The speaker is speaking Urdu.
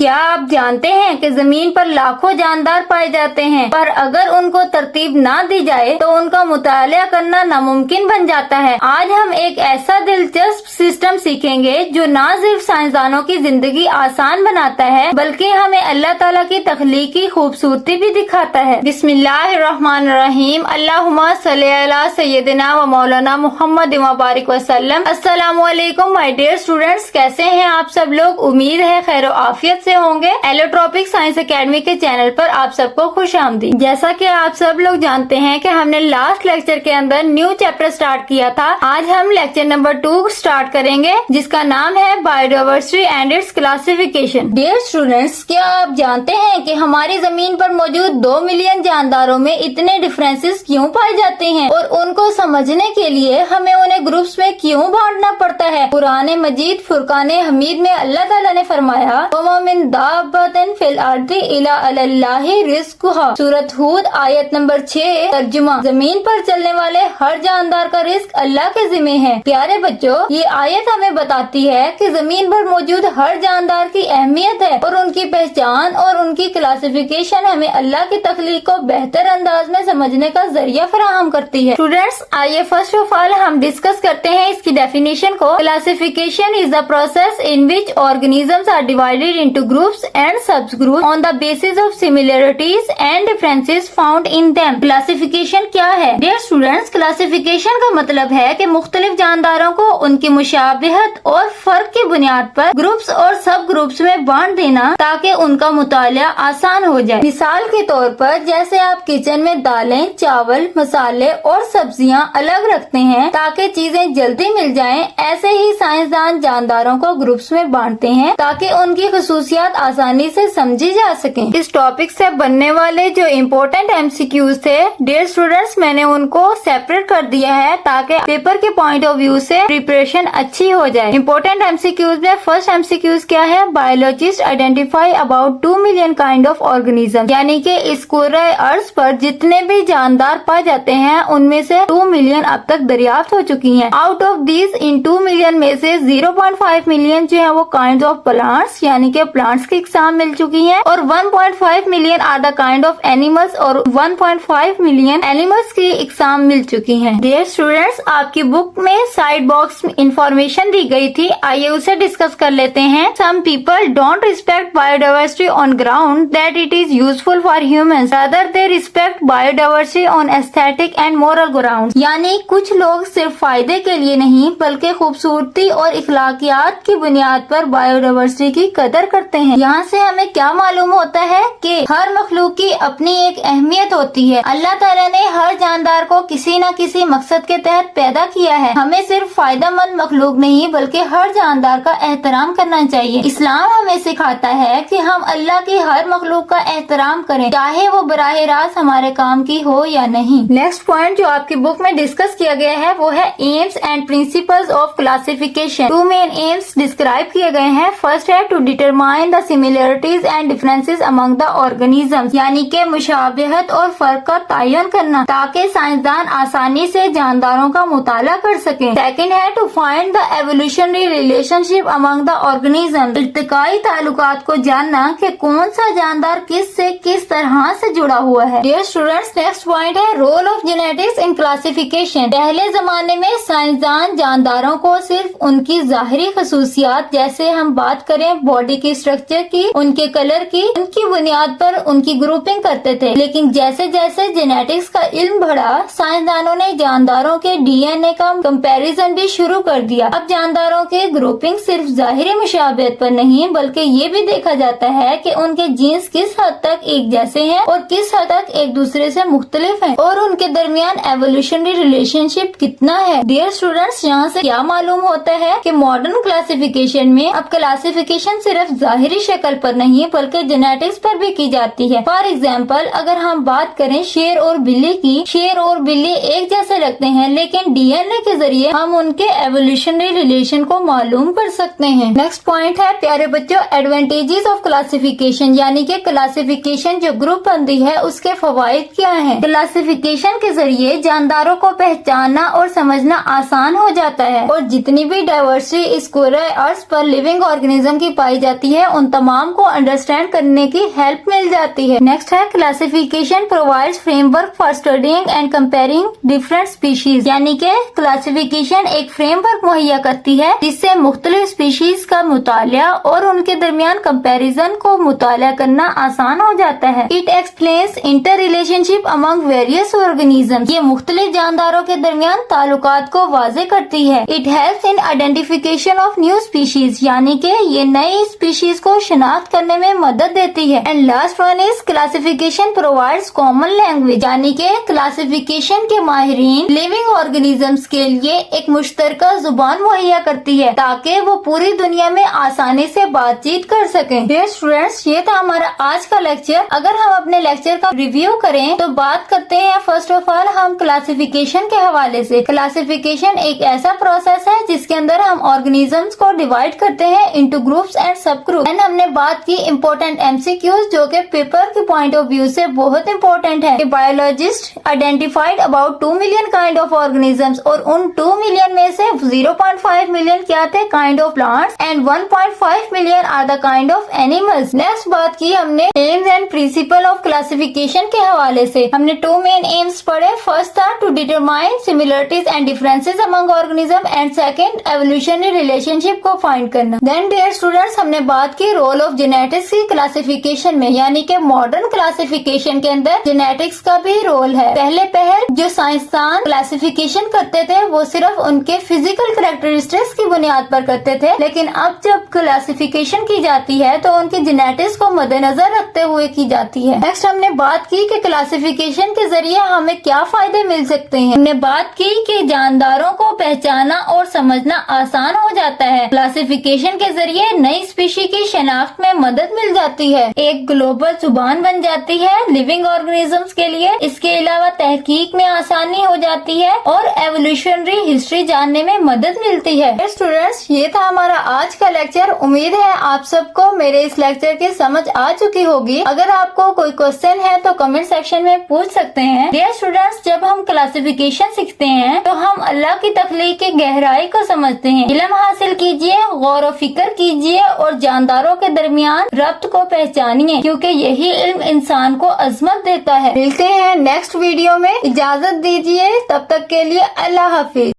کیا آپ جانتے ہیں کہ زمین پر لاکھوں جاندار پائے جاتے ہیں، پر اگر ان کو ترتیب نہ دی جائے تو ان کا مطالعہ کرنا ناممکن بن جاتا ہے۔ آج ہم ایک ایسا دلچسپ سسٹم سیکھیں گے جو نہ صرف سائنسدانوں کی زندگی آسان بناتا ہے بلکہ ہمیں اللہ تعالیٰ کی تخلیقی خوبصورتی بھی دکھاتا ہے۔ بسم اللہ الرحمن الرحیم۔ اللہم صلی علی سیدنا و مولانا محمد مبارک وسلم۔ السلام علیکم مائی ڈیئر اسٹوڈینٹس، کیسے ہیں آپ سب لوگ؟ امید ہے خیر و عافیت سے ہوں گے۔ ایلوٹروپک سائنس اکیڈمی کے چینل پر آپ سب کو خوش آمدید۔ جیسا کہ آپ سب لوگ جانتے ہیں کہ ہم نے لاسٹ لیکچر کے اندر نیو چیپٹر سٹارٹ کیا تھا۔ آج ہم لیکچر نمبر 2 سٹارٹ کریں گے جس کا نام ہے biodiversity and its classification. Dear students, کیا آپ جانتے ہیں کہ ہماری زمین پر موجود 2 ملین جانداروں میں اتنے ڈفرینسز کیوں پائے جاتے ہیں اور ان کو سمجھنے کے لیے ہمیں انہیں گروپس میں کیوں بانٹنا پڑتا ہے؟ قرآن مجید فرقان حمید میں اللہ تعالیٰ نے فرمایا وَمَا مِن دَابَّةٍ فِي الْأَرْضِ إِلَّا عَلَى اللَّهِ رِزْقُهَا۔ سورۃ ہود آیت نمبر 6 ترجمہ: زمین پر چلنے والے ہر جاندار کا رزق اللہ کے ذمہ ہے۔ پیارے بچوں، یہ آیت ہمیں بتاتی ہے کہ زمین پر موجود ہر جاندار کی اہمیت ہے اور ان کی پہچان اور ان کی کلاسیفیکیشن ہمیں اللہ کی تخلیق کو بہتر انداز میں سمجھنے کا ذریعہ فراہم کرتی ہے۔ اسٹوڈینٹس، آئیے فرسٹ آف آل ہم ڈسکس کرتے ہیں اس کی ڈیفینیشن کو۔ Classification is the process in which organisms are divided into groups and subgroups on the basis of similarities and differences found in them۔ Classification کیا ہے؟ ڈیئر اسٹوڈینٹس، کلاسیفیکیشن کا مطلب ہے کہ مختلف جانداروں کو ان کی مشابہت اور فرق کی بنیاد پر گروپس اور سب گروپس میں بانٹ دینا تاکہ ان کا مطالعہ آسان ہو جائے۔ مثال کے طور پر جیسے آپ کچن میں دالیں، چاول، مسالے اور سبزیاں الگ رکھتے ہیں تاکہ چیزیں جلدی مل جائیں، ایسے ہی سائنسدان جانداروں کو گروپس میں بانٹتے ہیں تاکہ ان کی خصوصیات آسانی سے سمجھی جا سکیں۔ اس ٹاپک سے بننے والے جو امپورٹنٹ MCQs تھے ڈیئر اسٹوڈینٹس، میں نے ان کو سیپریٹ کر دیا ہے تاکہ پیپر کے پوائنٹ آف ویو سے پریپریشن اچھی ہو جائے۔ امپورٹنٹ MCQs میں فرسٹ MCQs کیا ہے؟ Biologist identify about 2 million kind of organism, یعنی کہ اس کرۂ ارض پر جتنے بھی جاندار پائے جاتے ہیں ان میں سے 2 ملین اب تک دریافت ہو چکی ہیں۔ Out of these in 2 million میں سے 0.5 ملین جو ہے وہ کائنڈ آف پلانٹس یعنی کہ پلانٹس کی اقسام مل چکی ہیں، اور 1.5 million are the kind of animals اور 1.5 ملین اینیملز کی اقسام مل چکی ہیں۔ ڈیئر اسٹوڈینٹس، آپ کی بک میں سائڈ باکس میں انفارمیشن دی گئی تھی، آئیے اسے ڈسکس کر لیتے ہیں۔ Some people don't respect bio diversity on ground that it is useful for humans, rather they respect bio diversity on aesthetic and moral ground, یعنی کچھ لوگ صرف فائدے کے لیے نہیں بلکہ خوبصورتی اور اخلاقیات کی بنیاد پر بایو ڈائیورسٹی کی قدر کرتے ہیں۔ یہاں سے ہمیں کیا معلوم ہوتا ہے کہ ہر مخلوق کی اپنی ایک اہمیت ہوتی ہے۔ اللہ تعالیٰ نے ہر جاندار کو کسی نہ کسی مقصد کے تحت پیدا کیا ہے۔ ہمیں صرف فائدہ مند مخلوق نہیں بلکہ ہر جاندار کا احترام کرنا چاہیے۔ اسلام ہمیں سکھاتا ہے کہ ہم اللہ کی ہر مخلوق کا احترام کریں، چاہے وہ براہ راست ہمارے کام کی ہو یا نہیں۔ نیکسٹ پوائنٹ جو آپ کی بک میں ڈسکس کیا گیا ہے وہ ہے aims and principles of classification. 2 main aims describe کیے گئے ہیں۔ فرسٹ ہے to determine the similarities and differences among the organisms، یعنی کہ مشابہت اور فرق کا تعین کرنا تاکہ سائنسدان آسانی سے جانداروں کا مطالعہ کر سکیں۔ سیکنڈ ہے to find the evolutionary relationship among the organisms، ارتقائی تعلقات کو جاننا کہ کون سا جاندار کس سے کس طرح سے جڑا ہوا ہے۔ ڈیئر اسٹوڈینٹس، نیکسٹ پوائنٹ ہے role of genetics in classification. پہلے زمانے میں سائنسدان جانداروں کو صرف ان کی ظاہری خصوصیات جیسے ہم بات کریں باڈی کی اسٹرکچر کی، ان کے کلر کی، ان کی بنیاد پر ان کی گروپنگ کرتے تھے، لیکن جیسے جیسے جینیٹکس کا علم بڑھا سائنسدانوں نے جانداروں کے DNA کا کمپیریزن بھی شروع کر دیا۔ اب جانداروں کے گروپنگ صرف ظاہری مشابہت پر نہیں بلکہ یہ بھی دیکھا جاتا ہے کہ ان کے جینز کس حد تک ایک جیسے ہیں اور کس حد تک ایک دوسرے سے مختلف ہیں اور ان کے درمیان ایوولوشنری ریلیشن شپ کتنا ہے۔ ڈیئر اسٹوڈینٹس، یہاں سے کیا معلوم ہوتا ہے کہ ماڈرن کلاسیفیکیشن میں اب کلاسیفیکیشن صرف ظاہری شکل پر نہیں بلکہ جینیٹکس پر بھی کی جاتی ہے۔ فار ایگزامپل، اگر ہم بات کریں شیر اور بلی کی، شیر اور بلی ایک جیسے لگتے ہیں لیکن DNA کے ذریعے ہم ان کے ایوولوشنری ریلیشن کو معلوم کر سکتے ہیں۔ نیکسٹ پوائنٹ ہے پیارے بچوں ایڈوانٹیجز آف کلاسیفیکیشن، یعنی کہ کلاسیفیکیشن جو گروپ بندی ہے اس کے فوائد کیا ہیں۔ کلاسیفیکیشن کے ذریعے جانداروں کو پہچاننا اور سمجھنا آسان ہو جاتا ہے اور جتنی بھی ڈائیورسٹی اس کرۂ ارض پر لیونگ آرگنیزم کی پائی جاتی ہے ان تمام کو انڈرسٹینڈ کرنے کی ہیلپ مل جاتی ہے. نیکسٹ ہے classification provides frame work for studying and comparing different species. یعنی کہ کلاسیفیکیشن ایک فریم ورک مہیا کرتی ہے جس سے مختلف اسپیشیز کا مطالعہ اور ان کے درمیان کمپیریزن کو مطالعہ کرنا آسان ہو جاتا ہے. It explains interrelationship among various organism. یہ مختلف جانداروں کے درمیان تعلقات کو واضح کرتی ہے. It helps in identification of new species. یعنی کہ یہ نئی اسپیشیز کو شناخت کرنے میں مدد دیتی ہے. And last one is classification provides common language. یعنی کہ کلاسیفیکیشن کے ماہرین لیونگ آرگنیزمز کے لیے ایک مشترکہ زبان مہیا کرتی ہے تاکہ وہ پوری دنیا میں آسانی سے بات چیت کر سکیں. ڈیئر اسٹوڈینٹس، یہ تھا ہمارا آج کا لیکچر. اگر ہم اپنے لیکچر کا ریویو کریں تو بات کرتے ہیں فرسٹ آف آل ہم کلاسیفیکیشن کے حوالے سے. کلاسیفیکیشن ایک ایسا پروسیس ہے جس کے اندر ہم آرگنیزمز کو ڈیوائڈ کرتے ہیں into groups and sub group. And ہم نے بات کی امپورٹنٹ MCQs جو کہ پیپر کے پوائنٹ آف ویو سے بہت امپورٹنٹ ہے. Biologist identified about 2 million kind of organisms اور ان 2 ملین میں سے 0.5 ملین کیا تھے kind of plants and 1.5 million are the kind of animals. Next بات کی ہم نے aims and principle of classification کے حوالے سے. ہم نے 2 مین ایمز پڑھے. فرسٹ تھا to determine similarities and differences among organism and second evolutionary relationship کو فائنڈ کرنا. دین ڈیئر اسٹوڈینٹس، ہم نے بات کی رول آف جینیٹکس کی کلاسیفیکیشن میں. یعنی کہ ماڈرن کلاسیفیکیشن کے اندر جینیٹکس کا بھی رول ہے. پہلے جو سائنسدان کلاسیفیکیشن کرتے تھے وہ صرف ان کے فزیکل کریکٹرسٹکس کی بنیاد پر کرتے تھے، لیکن اب جب کلاسیفیکیشن کی جاتی ہے تو ان کی جینیٹکس کو مد نظر رکھتے ہوئے کی جاتی ہے. نیکسٹ ہم نے بات کی کہ کلاسیفیکیشن کے ذریعے ہمیں کیا فائدے مل سکتے ہیں. ہم نے بات کی کہ جانداروں کو پہچانا اور سمجھنا آسان ہو جاتا ہے. کلاسیفیکیشن کے ذریعے نئی اسپیشی کی شناخت میں مدد مل جاتی ہے. ایک گلوبل زبان بن جاتی ہے لیونگ آرگنیزمز کے لیے. اس کے علاوہ تحقیق میں آسانی ہو جاتی ہے اور ایوولوشنری ہسٹری جاننے میں مدد ملتی ہے. اسٹوڈینٹس، یہ تھا ہمارا آج کا لیکچر. امید ہے آپ سب کو میرے اس لیکچر کی سمجھ آ چکی ہوگی. اگر آپ کو کوئی کوشچن ہے تو کمنٹ سیکشن میں پوچھ سکتے ہیں. ڈیئر اسٹوڈینٹس، جب ہم کلاسیفیکیشن سیکھتے ہیں تو ہم اللہ کی تخلیق کی گہرائی کو سمجھتے ہیں. علم حاصل کیجئے، غور و فکر کیجئے اور جانداروں کے درمیان ربط کو پہچانیے، کیونکہ یہی علم انسان کو عظمت دیتا ہے. ملتے ہیں نیکسٹ ویڈیو میں. اجازت دیجیے، تب تک کے لیے اللہ حافظ.